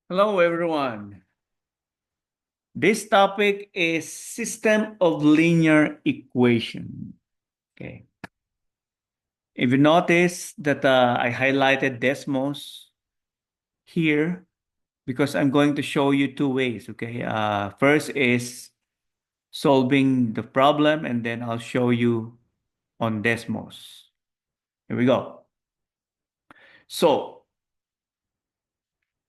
Hello, everyone. This topic is system of linear equation. Okay. If you notice that I highlighted Desmos here because I'm going to show you two ways. Okay. First is solving the problem, and then I'll show you on Desmos. Here we go. So,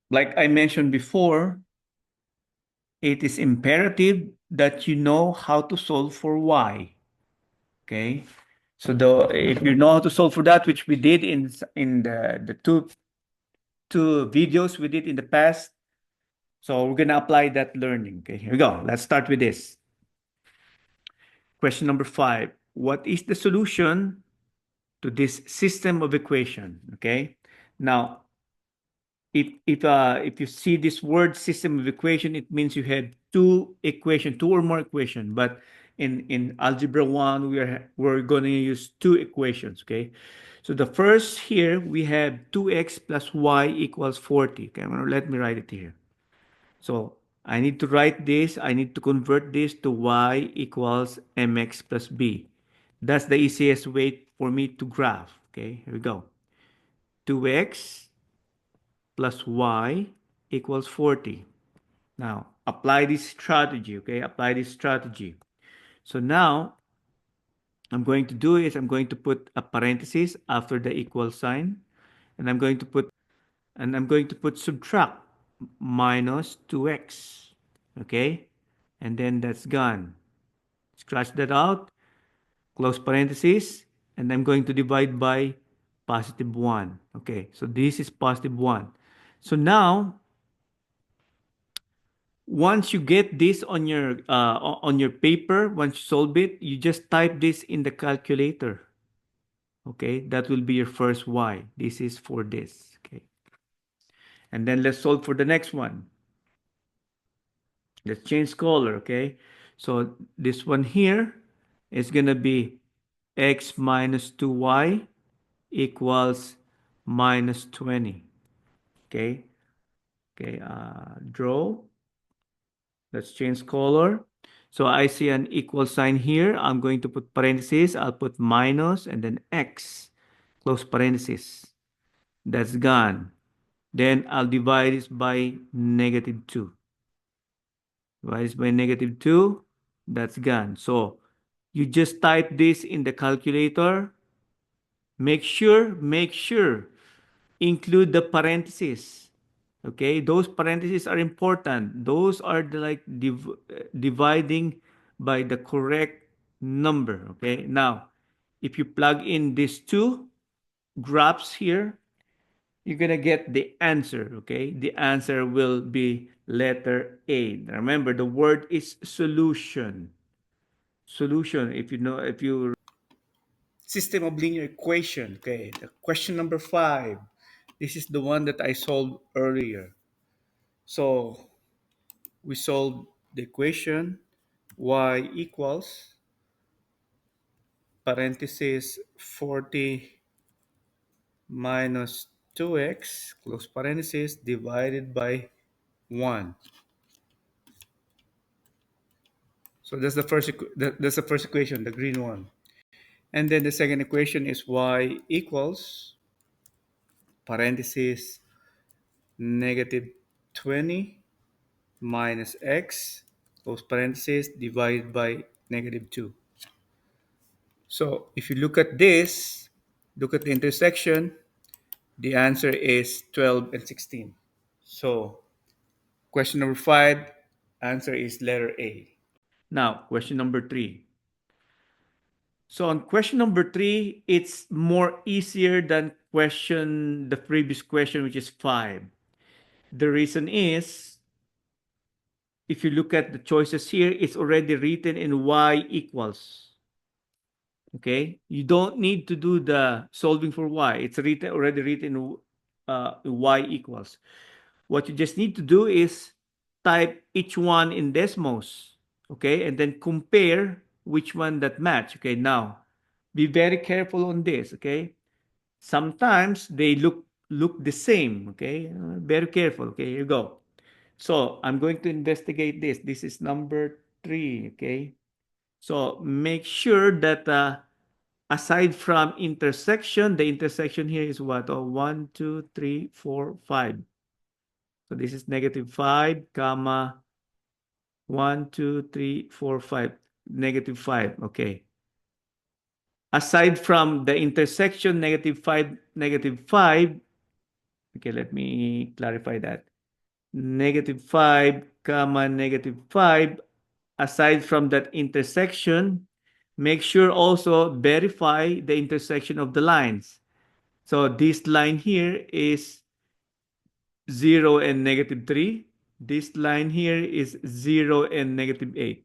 like I mentioned before, it is imperative that you know how to solve for y. Okay. So if you know how to solve for that, which we did in the two videos we did in the past, so we're gonna apply that learning. Okay, here we go. Let's start with this. Question number 5. What is the solution to this system of equation? Okay. Now, if you see this word system of equation, it means you have two or more equation. But in algebra 1, we're going to use two equations. Okay, so the first here we have 2x plus y equals 40. Okay, let me write it here. So I need to write this. I need to convert this to y equals mx plus b. That's the easiest way for me to graph. Okay, here we go. 2x plus y equals 40. Now, apply this strategy, okay? Apply this strategy. So now, I'm going to do is I'm going to put a parenthesis after the equal sign, and I'm going to put subtract minus 2x, okay? And then that's gone. Scratch that out, close parenthesis, and I'm going to divide by positive 1. Okay, so this is positive 1. So now, once you get this on your paper, once you solve it, you just type this in the calculator. Okay, that will be your first y. This is for this. Okay, and then let's solve for the next one. Let's change color. Okay, so this one here is gonna be x minus 2y equals minus 20. Okay, okay, draw. Let's change color. So I see an equal sign here. I'm going to put parentheses. I'll put minus and then x, close parenthesis. That's gone. Then I'll divide this by negative 2. Divide this by negative 2. That's gone. So you just type this in the calculator. Make sure, include the parentheses. Okay, those parentheses are important. Those are dividing by the correct number. Okay, now if you plug in these two graphs here, you're gonna get the answer. Okay, the answer will be letter A. Remember, the word is solution. Solution. If you system of linear equation. Okay, the question number 5. This is the one that I solved earlier. So we solved the equation y equals parenthesis 40 minus 2x close parenthesis divided by 1. So that's the first equation, the green one. And then the second equation is y equals parenthesis negative 20 minus x close parenthesis divided by negative 2. So if you look at this, look at the intersection, the answer is 12 and 16. So question number 5, answer is letter A. Now, question number 3. So on question number 3, it's more easier than the previous question, which is 5. The reason is, if you look at the choices here, it's already written in y equals. Okay, you don't need to do the solving for y. It's already written y equals. What you just need to do is type each one in Desmos, okay, and then compare which one that match. Okay, now be very careful on this. Okay, sometimes they look the same. Okay, very careful. Okay, here you go. So I'm going to investigate this. This is number 3, okay? So make sure that aside from intersection, the intersection here is what? Oh, 1, 2, 3, 4, 5. So this is negative 5, comma, 1, 2, 3, 4, 5. Negative 5, okay. Aside from the intersection, negative 5, negative 5, okay, let me clarify that. Negative 5, comma, negative 5, aside from that intersection, make sure also verify the intersection of the lines. So this line here is 0 and negative 3. This line here is 0 and negative 8.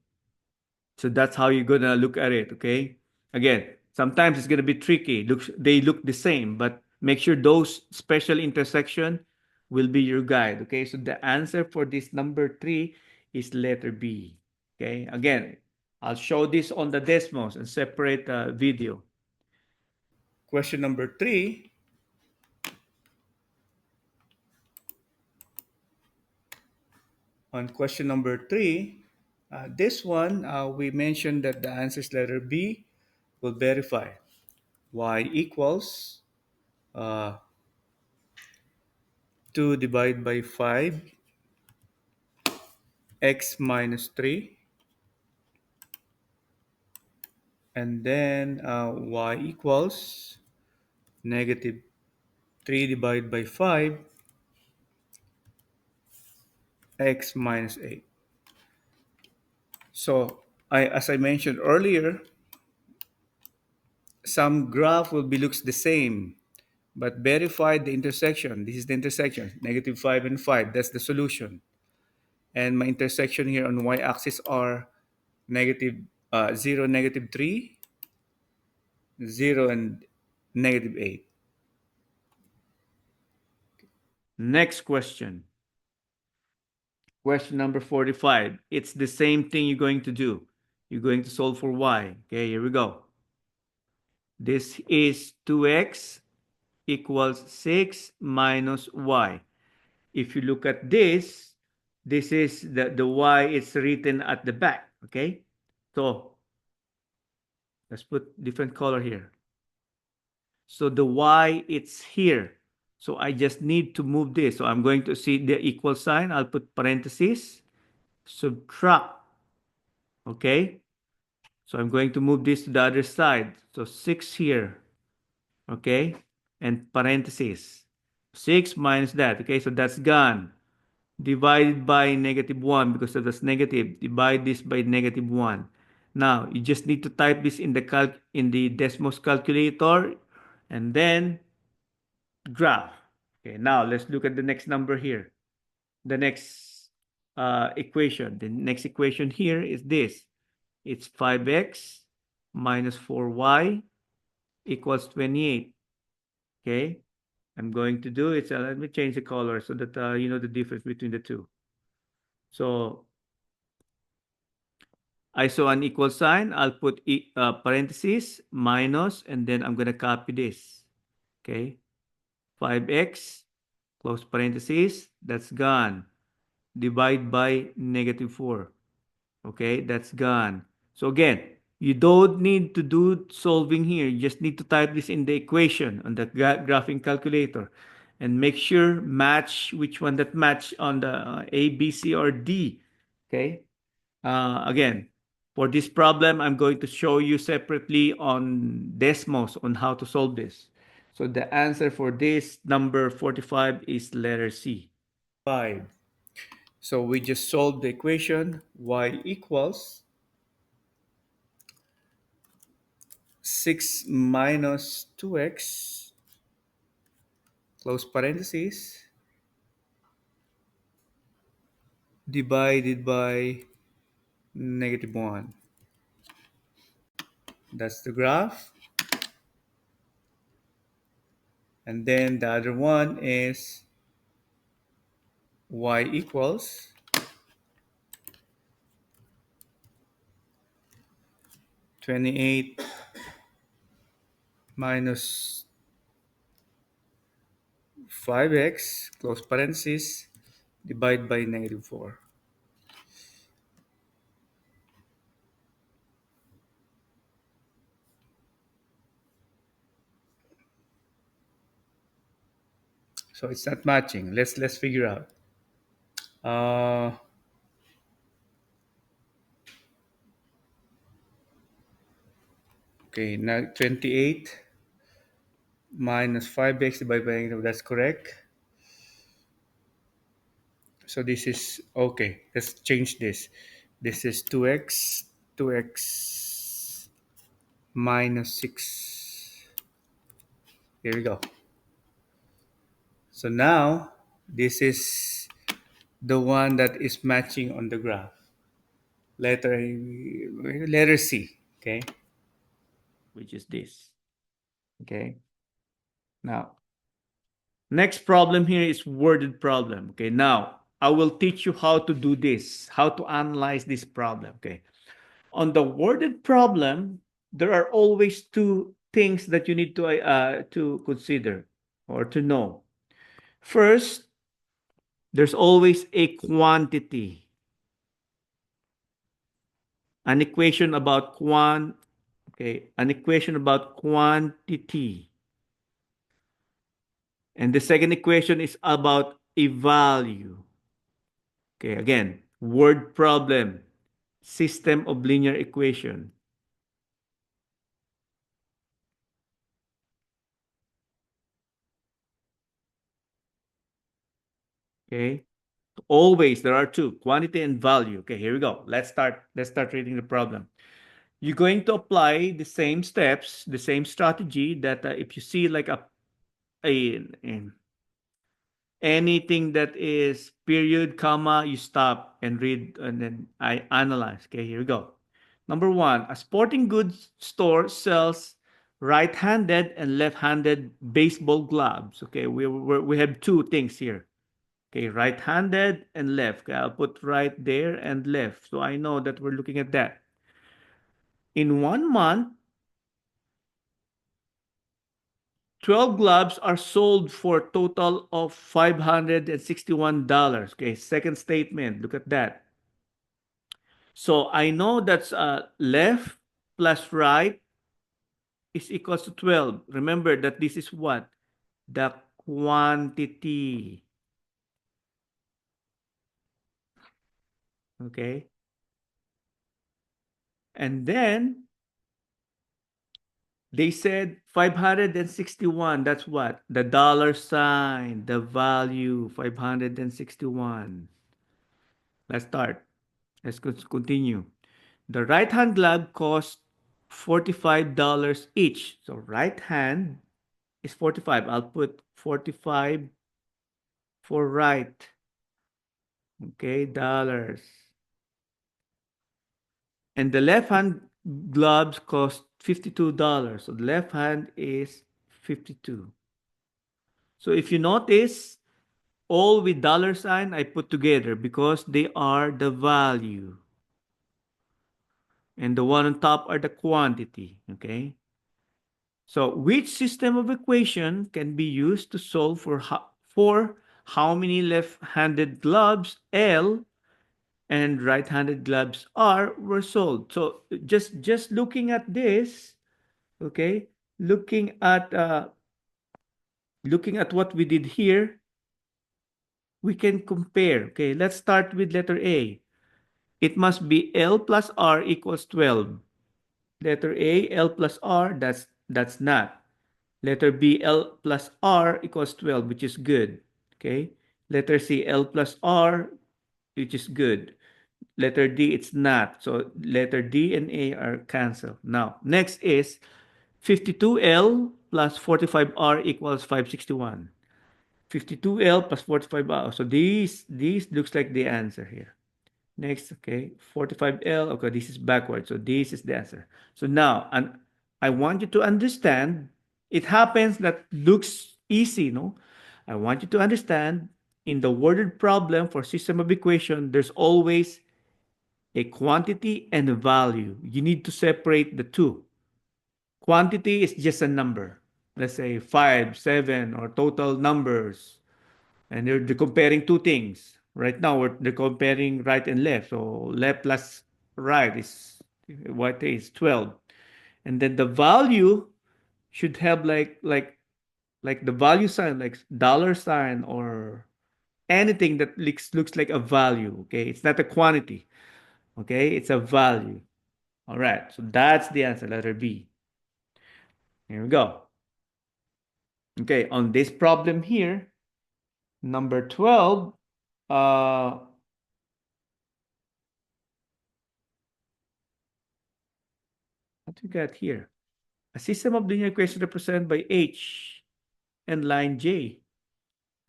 So that's how you're gonna look at it, okay? Again, sometimes it's gonna be tricky. They look the same, but make sure those special intersection will be your guide, okay? So the answer for this number 3 is letter B, okay? Again, I'll show this on the Desmos and separate video. Question number 3. On question number 3, this one, we mentioned that the answer is letter B. We'll verify. Y equals uh, 2 divided by 5, x minus 3, and then y equals negative 3 divided by 5, x minus 8. So, as I mentioned earlier, some graph will be looks the same, but verify the intersection. This is the intersection, negative 5 and 5. That's the solution. And my intersection here on y-axis are negative 0, negative 3, 0, and negative 8. Next question. Question number 45. It's the same thing you're going to do. You're going to solve for y. Okay, here we go. This is 2x equals 6 minus y. If you look at this is the y it's written at the back. Okay, so let's put different color here. So the y it's here. So I just need to move this. So I'm going to see the equal sign. I'll put parentheses, subtract. Okay, so I'm going to move this to the other side. So 6 here. Okay, and parentheses. 6 minus that. Okay, so that's gone. Divided by negative 1 because that's negative. Divide this by negative 1. Now, you just need to type this in the Desmos calculator and then graph. Okay, now let's look at the next number here. The next equation. The next equation here is this. It's 5x minus 4y equals 28. Okay, I'm going to do it. So let me change the color so that you know the difference between the two. So I saw an equal sign. I'll put parentheses, minus, and then I'm going to copy this. Okay, 5x, close parentheses, that's gone. Divide by negative 4. Okay, that's gone. So again, you don't need to do solving here. You just need to type this in the equation on the graphing calculator and make sure match which one that match on the A, B, C, or D. Okay. Again, for this problem, I'm going to show you separately on Desmos on how to solve this. So the answer for this number 45 is letter C. 5. So we just solved the equation y equals 6 minus 2x, close parentheses, divided by negative 1. That's the graph. And then the other one is y equals 28 minus 5x, close parentheses, Divide by -4. So it's not matching. Let's figure out. Uh, okay, now 28 minus 5x divided by negative. That's correct. So this is okay. Let's change this. This is 2x minus 6. Here we go. So now this is the one that is matching on the graph. Letter C. Okay. Which is this. Okay. Now, next problem here is worded problem. Okay. Now, I will teach you how to do this, how to analyze this problem. Okay. On the worded problem, there are always two things that you need to consider or to know. First, there's always a quantity, an equation about an equation about quantity. And the second equation is about a value. Okay, again, word problem, system of linear equation. Okay, always there are two, quantity and value. Okay, here we go. Let's start reading the problem. You're going to apply the same steps, the same strategy that if you see like a anything that is period, comma, you stop and read and then I analyze. Okay, here we go. Number one, a sporting goods store sells right-handed and left-handed baseball gloves. Okay, we have two things here. Okay, right-handed and left. Okay, I'll put right there and left. So I know that we're looking at that. In 1 month, 12 gloves are sold for a total of $561. Okay, second statement. Look at that. So I know that's left plus right is equals to 12. Remember that this is what? The quantity. Okay. And then they said 561. That's what? The dollar sign, the value, 561. Let's start. Let's continue. The right hand glove costs $45 each. So right hand is 45. I'll put 45 for right. Okay, dollars. And the left hand gloves cost $52. So the left hand is 52. So if you notice, all with dollar sign I put together because they are the value. And the one on top are the quantity. Okay. So which system of equation can be used to solve for how many left-handed gloves L and right-handed gloves R were sold? So just looking at this, okay, looking at what we did here, we can compare. Okay, let's start with letter A. It must be L plus R equals 12. Letter A, L plus R, that's not. Letter B, L plus R equals 12, which is good. Okay. Letter C, L plus R, which is good. Letter D, it's not. So letter D and A are canceled. Now, next is 52L plus 45R equals 561. 52L plus 45R. So these looks like the answer here. Next, okay, 45L. Okay, this is backwards. So this is the answer. So now, and I want you to understand, it happens that looks easy, no? I want you to understand in the worded problem for system of equation, there's always a quantity and a value. You need to separate the two. Quantity is just a number. Let's say 5, 7, or total numbers. And they're comparing two things. Right now, they're comparing right and left. So left plus right is what is 12. And then the value should have like the value sign, like dollar sign or anything that looks like a value. Okay, it's not a quantity. Okay, it's a value. All right, so that's the answer, letter B. Here we go. Okay, on this problem here, number 12, what we got here? A system of linear equations represented by H and line J.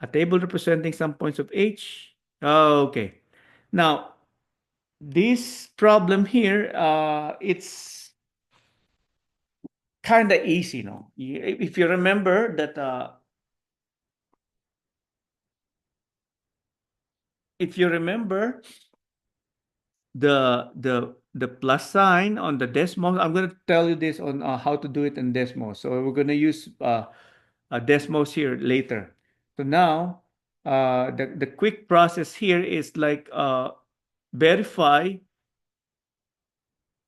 A table representing some points of H. Okay. Now, this problem here, it's kind of easy, no? If you remember that, if you remember the plus sign on the Desmos, I'm going to tell you this on how to do it in Desmos. So we're going to use Desmos here later. So now, the quick process here is like verify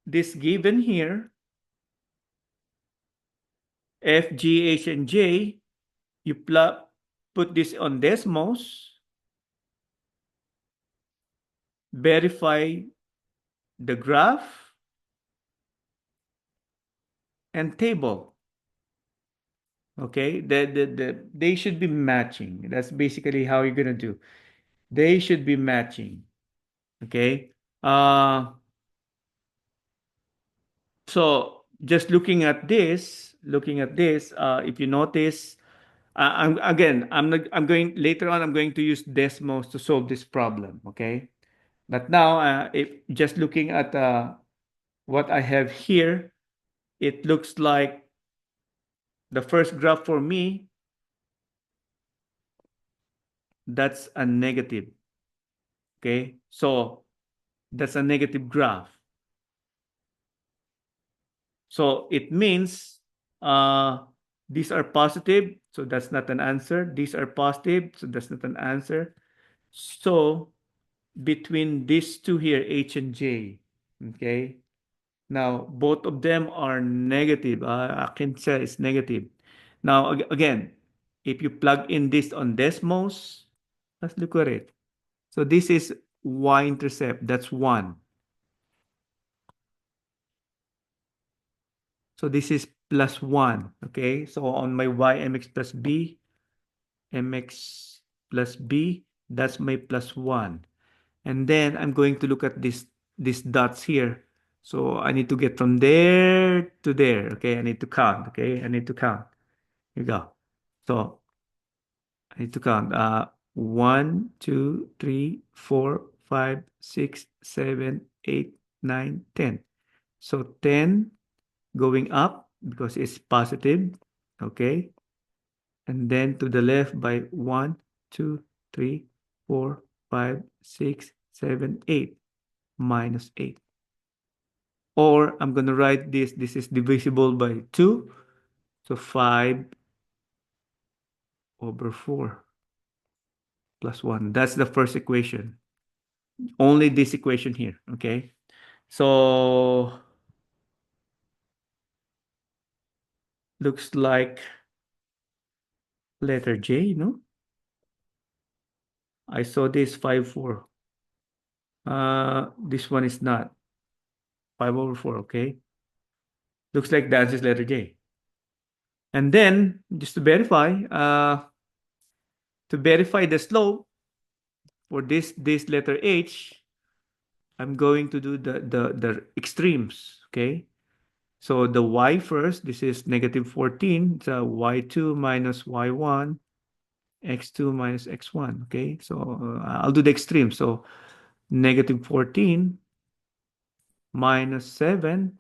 this given here, F, G, H, and J. You put this on Desmos, verify the graph and table. Okay, they should be matching. That's basically how you're gonna do. They should be matching. Okay. So just looking at this, if you notice, I'm again, I'm not, I'm going later on. I'm going to use Desmos to solve this problem. Okay, but now, if just looking at what I have here, it looks like the first graph for me, that's a negative. Okay, so that's a negative graph. So it means these are positive, so that's not an answer. These are positive, so that's not an answer. So between these two here, H and J, okay? Now, both of them are negative. I can say it's negative. Now, again, if you plug in this on Desmos, let's look at it. So this is y-intercept, that's 1. So this is plus 1, okay? So on my y, mx plus b, mx plus b, that's my plus 1. And then I'm going to look at these dots here. So I need to get from there to there, okay? I need to count, okay? I need to count. Here you go. So I need to count. 1, 2, 3, 4, 5, 6, 7, 8, 9, 10. So 10 going up because it's positive, okay? And then to the left by 1, 2, 3, 4, 5, 6, 7, 8, minus 8. Or I'm going to write this is divisible by 2, so 5 over 4 plus 1. That's the first equation. Only this equation here, okay? So looks like letter J, no? I saw this 5, 4. This one is not. 5 over 4, okay? Looks like the answer is letter J. And then, just to verify the slope for this letter H, I'm going to do the extremes, okay? So the y first, this is negative 14. It's y2 minus y1, x2 minus x1, okay? So I'll do the extreme. So negative 14 minus 7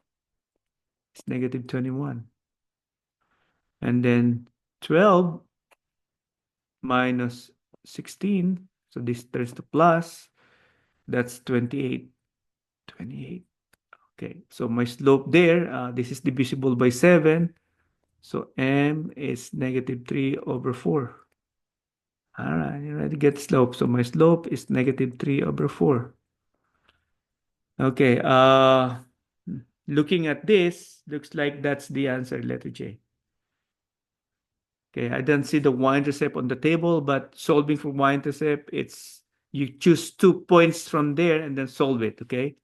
is negative 21. And then 12 minus 16, so this turns to plus, that's 28. 28. Okay, so my slope there, this is divisible by 7. So m is negative 3 over 4. All right, you ready to get slope. So my slope is negative 3 over 4. Okay, looking at this, looks like that's the answer, letter J. Okay, I don't see the y-intercept on the table, but solving for y-intercept, it's you choose 2 points from there and then solve it, okay?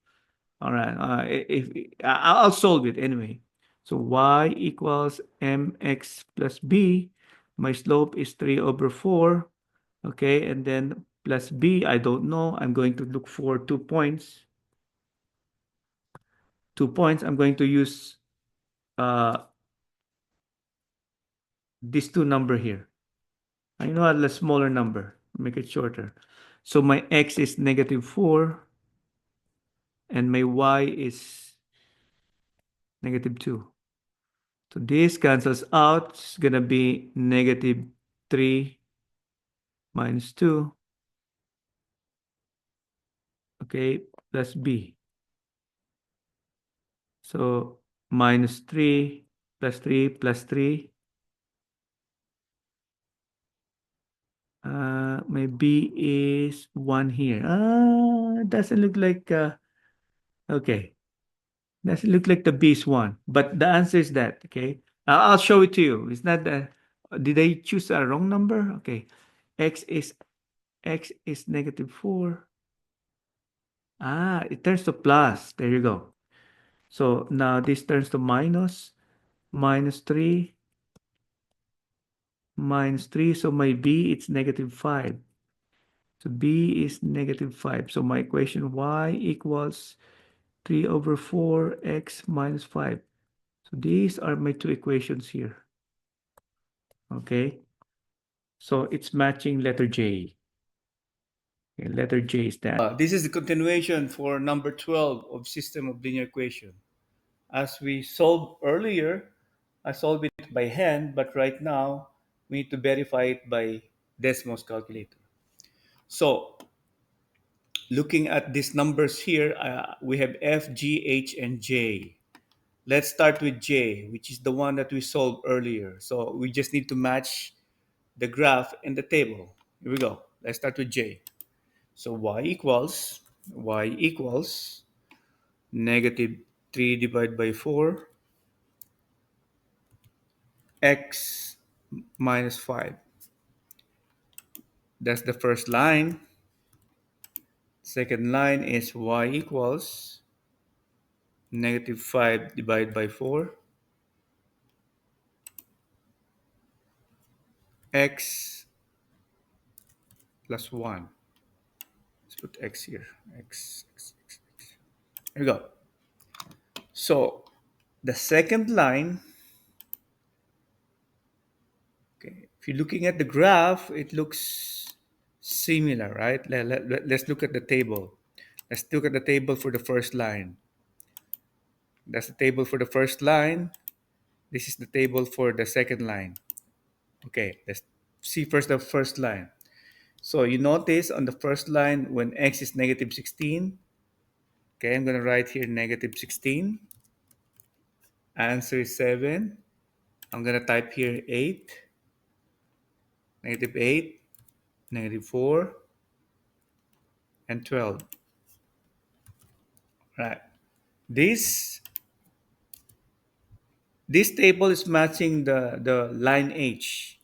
All right, I'll solve it anyway. So y equals mx plus b. My slope is 3 over 4, okay? And then plus b, I don't know. I'm going to look for 2 points. 2 points, I'm going to use uh, these two number here. I know a smaller number, make it shorter. So my x is negative 4 and my y is negative 2. So this cancels out. It's going to be negative 3 minus 2, okay, plus b. So minus 3 plus 3 plus 3. My b is 1 here. Doesn't look like, okay. Doesn't look like the B is 1. But the answer is that, okay? I'll show it to you. It's not the, did I choose a wrong number? Okay. X is X is negative 4. It turns to plus. There you go. So now this turns to minus 3, minus 3. So my B it's negative 5. So B is negative 5. So my equation Y equals 3 over 4 X minus 5. So these are my two equations here. Okay. So it's matching letter J. Okay, letter J is that. This is the continuation for number 12 of system of linear equation. As we solved earlier, I solved it by hand, but right now we need to verify it by Desmos calculator. So looking at these numbers here, we have F, G, H, and J. Let's start with J, which is the one that we solved earlier. So we just need to match the graph and the table. Here we go. Let's start with J. So y equals negative 3 divided by 4 x minus 5. That's the first line. Second line is y equals negative 5 divided by 4 x plus 1. Let's put x here. X. Here we go. So the second line, okay, if you're looking at the graph, it looks similar, right? Let's look at the table. Let's look at the table for the first line. That's the table for the first line. This is the table for the second line. Okay, let's see first the first line. So you notice on the first line when x is negative 16, okay, I'm going to write here negative 16. Answer is 7. I'm going to type here 8, negative 8, negative 4, and 12. Right. This this table is matching the line H.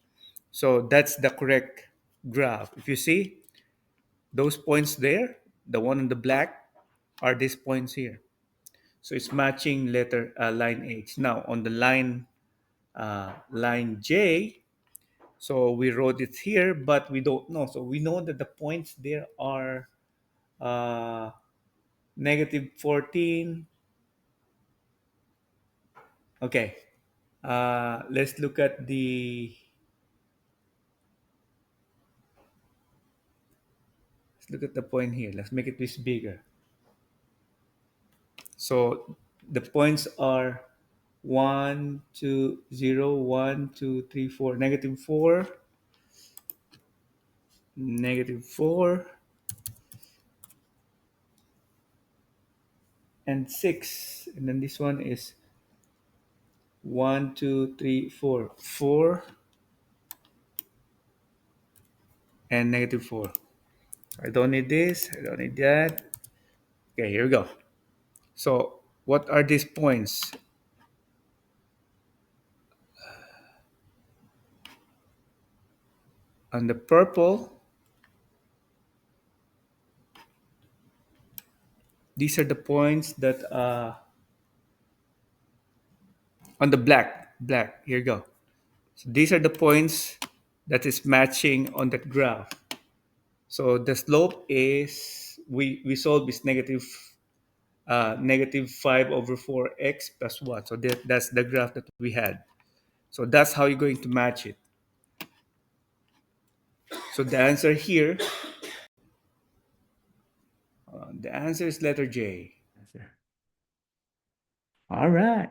So that's the correct graph. If you see those points there, the one in the black are these points here. So it's matching line H. Now on the line J, so we wrote it here, but we don't know. So we know that the points there are uh, negative 14. Okay. Let's look at the point here. Let's make it this bigger. So the points are 1, 2, 0, 1, 2, 3, 4, negative 4, negative 4, and 6. And then this one is 1, 2, 3, 4. 4, and negative 4. I don't need this. I don't need that. Okay, here we go. So what are these points? On the purple, these are the points that on the black. Here you go. So these are the points that is matching on that graph. So the slope is we solve is negative 5 over 4x plus 1. So that's the graph that we had. So that's how you're going to match it. So the answer is letter J. All right.